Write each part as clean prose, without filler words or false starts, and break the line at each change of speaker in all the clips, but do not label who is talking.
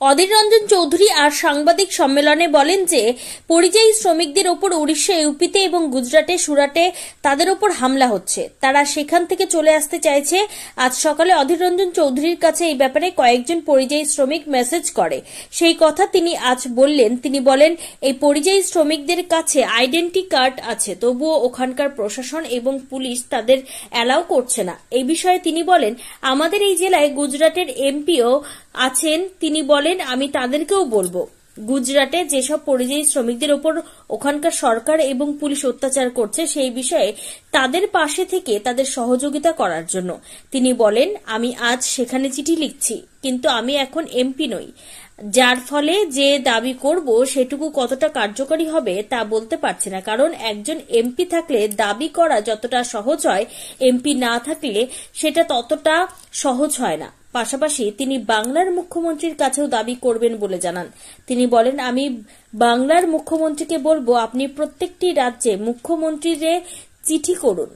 অধীর রঞ্জন চৌধুরী আর সাংবাদিক সম্মেলনে বলেন যে পরিযায়ী শ্রমিকদের ওপর উড়িষ্যা, ইউপিতে এবং গুজরাটে, সুরাটে তাদের ওপর হামলা হচ্ছে, তারা সেখান থেকে চলে আসতে চাইছে। আজ সকালে অধীর রঞ্জন চৌধুরীর কাছে এই ব্যাপারে কয়েকজন পরিযায়ী শ্রমিক মেসেজ করে, সেই কথা তিনি আজ বললেন। তিনি বলেন, এই পরিযায়ী শ্রমিকদের কাছে আইডেন্টি কার্ড আছে, তবুও ওখানকার প্রশাসন এবং পুলিশ তাদের অ্যালাউ করছে না। এই বিষয়ে তিনি বলেন, আমাদের এই জেলায় গুজরাটের এমপিও আছেন। তিনি বলেন, আমি তাদেরকেও বলবো, গুজরাটে যেসব পরিযায়ী শ্রমিকদের উপর ওখানকার সরকার এবং পুলিশ অত্যাচার করছে সেই বিষয়ে তাদের পাশে থেকে তাদের সহযোগিতা করার জন্য। তিনি বলেন, আমি আজ সেখানে চিঠি লিখছি, কিন্তু আমি এখন এমপি নই, যার ফলে যে দাবি করব সেটুকু কতটা কার্যকরী হবে তা বলতে পারছি না। কারণ একজন এমপি থাকলে দাবি করা যতটা সহজ হয়, এমপি না থাকলে সেটা ততটা সহজ হয় না। পাশাপাশি তিনি বাংলার মুখ্যমন্ত্রীর কাছেও দাবি করবেন বলে জানান। তিনি বলেন, আমি বাংলার মুখ্যমন্ত্রীকে বলবো, আপনি প্রত্যেকটি রাজ্যে মুখ্যমন্ত্রীরে চিঠি করুন,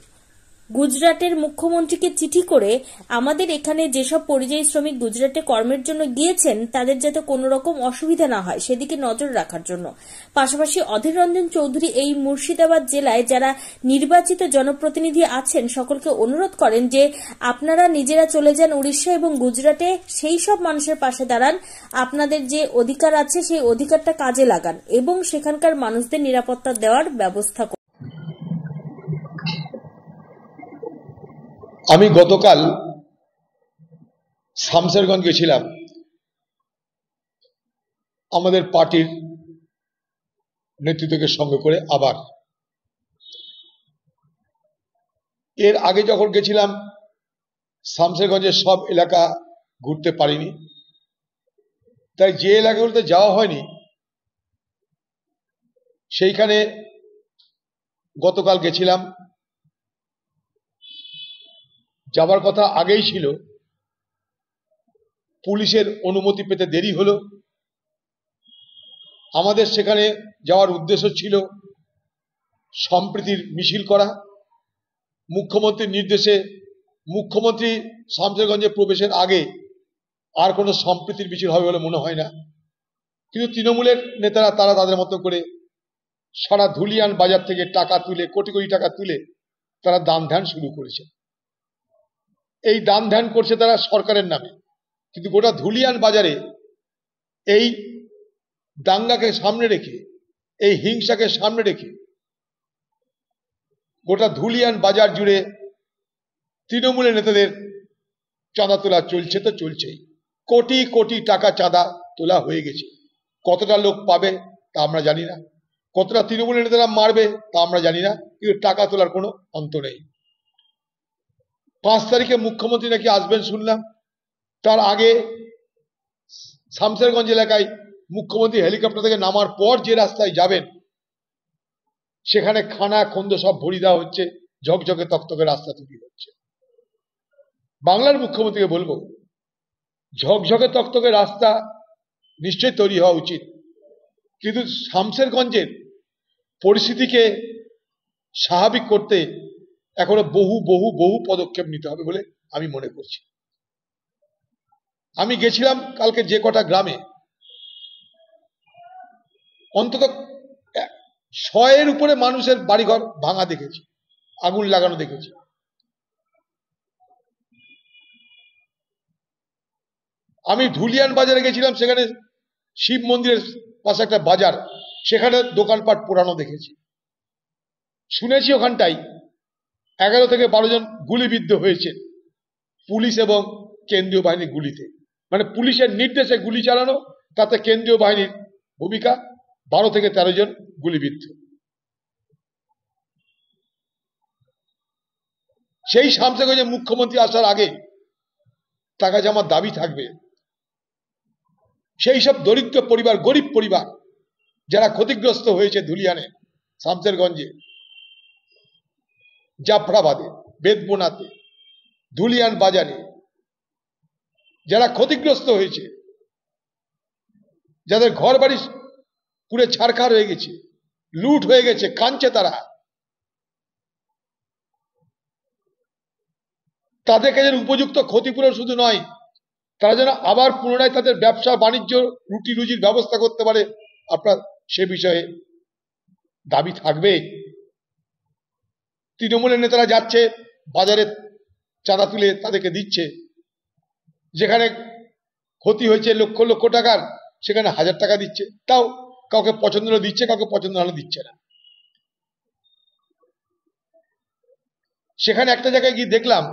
গুজরাটের মুখ্যমন্ত্রীকে চিঠি করে আমাদের এখানে যেসব পরিযায়ী শ্রমিক গুজরাটে কর্মের জন্য গিয়েছেন তাদের যাতে কোনো রকম অসুবিধা না হয় সেদিকে নজর রাখার জন্য। পাশাপাশি অধীর রঞ্জন চৌধুরী এই মুর্শিদাবাদ জেলায় যারা নির্বাচিত জনপ্রতিনিধি আছেন সকলকে অনুরোধ করেন যে আপনারা নিজেরা চলে যান উড়িষ্যা এবং গুজরাটে, সেই সব মানুষের পাশে দাঁড়ান, আপনাদের যে অধিকার আছে সেই অধিকারটা কাজে লাগান এবং সেখানকার মানুষদের নিরাপত্তা দেওয়ার ব্যবস্থা করুন।
আমি গতকাল শামশেরগঞ্জ গেছিলাম আমাদের পার্টির নেতৃত্বকে সঙ্গে করে। আবার এর আগে যখন গেছিলাম শামশেরগঞ্জের সব এলাকা ঘুরতে পারিনি, তাই যে এলাকাগুলোতে যাওয়া হয়নি সেইখানে গতকাল গেছিলাম। যাবার কথা আগেই ছিল, পুলিশের অনুমতি পেতে দেরি হলো। আমাদের সেখানে যাওয়ার উদ্দেশ্য ছিল সম্প্রীতির মিছিল করা। মুখ্যমন্ত্রীর নির্দেশে মুখ্যমন্ত্রী শামশেরগঞ্জে প্রবেশের আগে আর কোনো সম্প্রীতির মিছিল হবে বলে মনে হয় না, কিন্তু তৃণমূলের নেতারা তারা তাদের মতো করে সারা ধুলিয়ান বাজার থেকে টাকা তুলে, কোটি কোটি টাকা তুলে তারা দান ধ্যান শুরু করেছে। এই দান ধ্যান করছে তারা সরকারের নামে, কিন্তু গোটা ধুলিয়ান বাজারে এই দাঙ্গাকে সামনে রেখে, এই হিংসাকে সামনে রেখে গোটা ধুলিয়ান বাজার জুড়ে তৃণমূলের নেতাদের চাঁদা তোলা চলছে, তো চলছেই। কোটি কোটি টাকা চাঁদা তোলা হয়ে গেছে। কতটা লোক পাবে তা আমরা জানি না, কতটা তৃণমূলের নেতারা মারবে তা আমরা জানি না, কিন্তু টাকা তোলার কোনো অন্ত নেই। 5 তারিখে মুখ্যমন্ত্রী নাকি আসবেন শুনলাম। তার আগে শামশেরগঞ্জ এলাকায় মুখ্যমন্ত্রী হেলিকপ্টার থেকে নামার পর যে রাস্তায় যাবেন সেখানে খানা খন্দ সব ভরি দেওয়া হচ্ছে, ঝকঝকে তকতকে রাস্তা তৈরি হচ্ছে। বাংলার মুখ্যমন্ত্রীকে বলবো, ঝকঝকে তকতকে রাস্তা নিশ্চয়ই তৈরি হওয়া উচিত, কিন্তু শামশেরগঞ্জের পরিস্থিতিকে স্বাভাবিক করতে এখনো বহু বহু বহু পদক্ষেপ নিতে হবে বলে আমি মনে করছি। আমি গেছিলাম কালকে যে কটা গ্রামে, অন্তত 100-এর উপরে মানুষের বাড়িঘর ভাঙা দেখেছি, আগুন লাগানো দেখেছি। আমি ধুলিয়ান বাজারে গেছিলাম, সেখানে শিব মন্দিরের পাশে একটা বাজার, সেখানে দোকানপাট পোড়ানো দেখেছি। শুনেছি ওখানটাই 11 থেকে 12 জন গুলিবিদ্ধ হয়েছে পুলিশ এবং কেন্দ্রীয় বাহিনীর গুলিতে। মানে পুলিশের নির্দেশে গুলি চালানো, তাতে কেন্দ্রীয় বাহিনীর ভূমিকা, 12 থেকে 13 জন গুলিবিদ্ধ। সেই শামশেরগঞ্জে মুখ্যমন্ত্রী আসার আগে তার কাছে আমার দাবি থাকবে, সেই সব দরিদ্র পরিবার, গরিব পরিবার যারা ক্ষতিগ্রস্ত হয়েছে ধুলিয়ানে, শামশেরগঞ্জে, জাফরাবাদে, বেদবোনাতে, ধুলিয়ান বাজারে যারা ক্ষতিগ্রস্ত হয়েছে, যাদের ঘর বাড়ি পুড়ে ছারখার হয়ে গেছে, লুট হয়ে গেছে, কাঁদছে তারা, তাদেরকে যেন উপযুক্ত ক্ষতিপূরণ শুধু নয়, তারা যেন আবার পুনরায় তাদের ব্যবসা বাণিজ্য রুটি রুজির ব্যবস্থা করতে পারে, আপনার সে বিষয়ে দাবি থাকবে। তৃণমূলের নেতারা যাচ্ছে বাজারে চাঁদা তুলে তাদেরকে দিচ্ছে, যেখানে ক্ষতি হয়েছে লক্ষ লক্ষ টাকার সেখানে 1000 টাকা দিচ্ছে, তাও কাউকে পছন্দ হলে দিচ্ছে, কাউকে পছন্দ হলে দিচ্ছে না। সেখানে একটা জায়গায় গিয়ে দেখলাম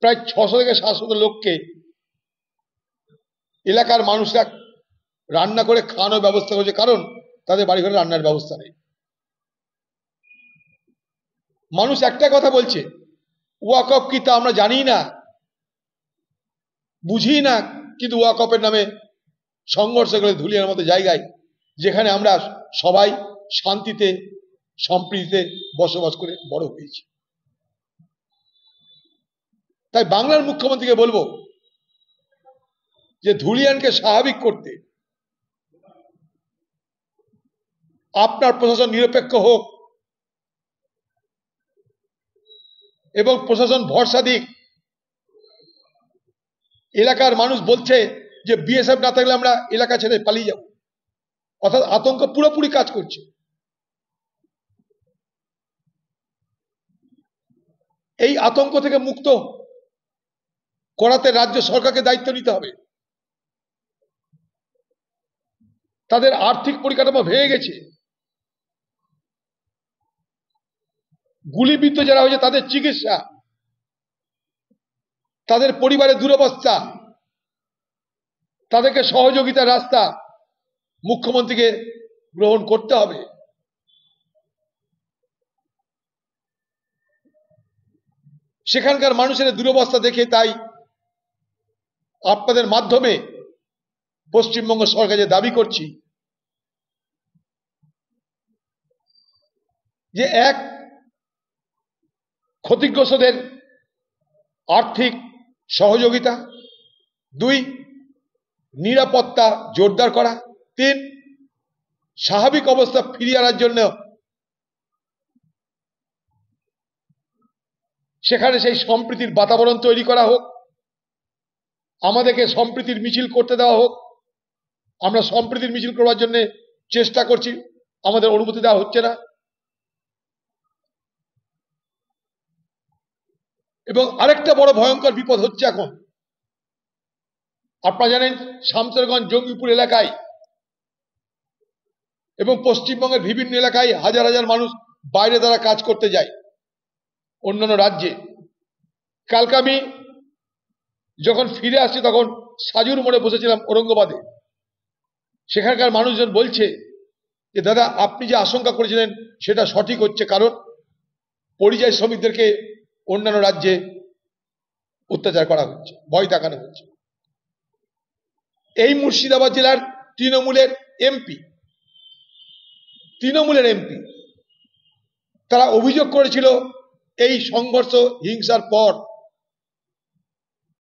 প্রায় 600 থেকে 700 লোককে এলাকার মানুষরা রান্না করে খাওয়ানোর ব্যবস্থা করেছে, কারণ তাদের বাড়ি ঘরে রান্নার ব্যবস্থা নেই। মানুষ একটা কথা বলছে, ওয়াকফ কি তা আমরা জানি না, বুঝি না, কিন্তু ওয়াকফের নামে সংঘর্ষ করে ধুলিয়ার মতো জায়গায়, যেখানে আমরা সবাই শান্তিতে সম্প্রীতিতে বসবাস করে বড় হয়েছি। তাই বাংলার মুখ্যমন্ত্রীকে বলবো যে ধুলিয়ানকে স্বাভাবিক করতে আপনার প্রশাসন নিরপেক্ষ হোক এবং প্রশাসন ভরসা দিক। এলাকার মানুষ বলছে যে বিএসএফ না থাকলে আমরা এলাকা ছেড়ে পালিয়ে যাব, অর্থাৎ আতঙ্ক পুরোপুরি কাজ করছে। এই আতঙ্ক থেকে মুক্ত করাতে রাজ্য সরকারকে দায়িত্ব নিতে হবে। তাদের আর্থিক পরিকাঠামো ভেঙে গেছে, গুলিবিদ্ধ যারা হয়েছে তাদের চিকিৎসা, তাদের পরিবারের দুরবস্থা, তাদেরকে সহযোগিতার রাস্তা মুখ্যমন্ত্রীকে গ্রহণ করতে হবে। সেখানকার মানুষের দুরবস্থা দেখে তাই আপনাদের মাধ্যমে পশ্চিমবঙ্গ সরকারের দাবি করছি যে এক, ক্ষতিগ্রস্তদের আর্থিক সহযোগিতা, 2, নিরাপত্তা জোরদার করা, 3, স্বাভাবিক অবস্থা ফিরিয়ে আনার জন্য সেখানে সেই সম্প্রীতির বাতাবরণ তৈরি করা হোক, আমাদেরকে সম্প্রীতির মিছিল করতে দেওয়া হোক। আমরা সম্প্রীতির মিছিল করার জন্য চেষ্টা করছি, আমাদের অনুমতি দেওয়া হচ্ছে না। এবং আরেকটা বড় ভয়ঙ্কর বিপদ হচ্ছে এখন, আপনারা জানেন শামসেরগঞ্জ জঙ্গিপুর এলাকায় এবং পশ্চিমবঙ্গের বিভিন্ন এলাকায় হাজার হাজার মানুষ বাইরে তারা কাজ করতে যায় অন্যান্য রাজ্যে। কালকে আমি যখন ফিরে আসছি তখন সাজুর মোড়ে বসেছিলাম ঔরঙ্গাবাদে। সেখানকার মানুষজন বলছে যে দাদা আপনি যে আশঙ্কা করেছিলেন সেটা সঠিক হচ্ছে, কারণ পরিযায়ী শ্রমিকদেরকে অন্যান্য রাজ্যে অত্যাচার করা হচ্ছে, ভয় দেখানো হচ্ছে। এই মুর্শিদাবাদ জেলার তৃণমূলের এমপি তারা অভিযোগ করেছিল এই সংঘর্ষ হিংসার পর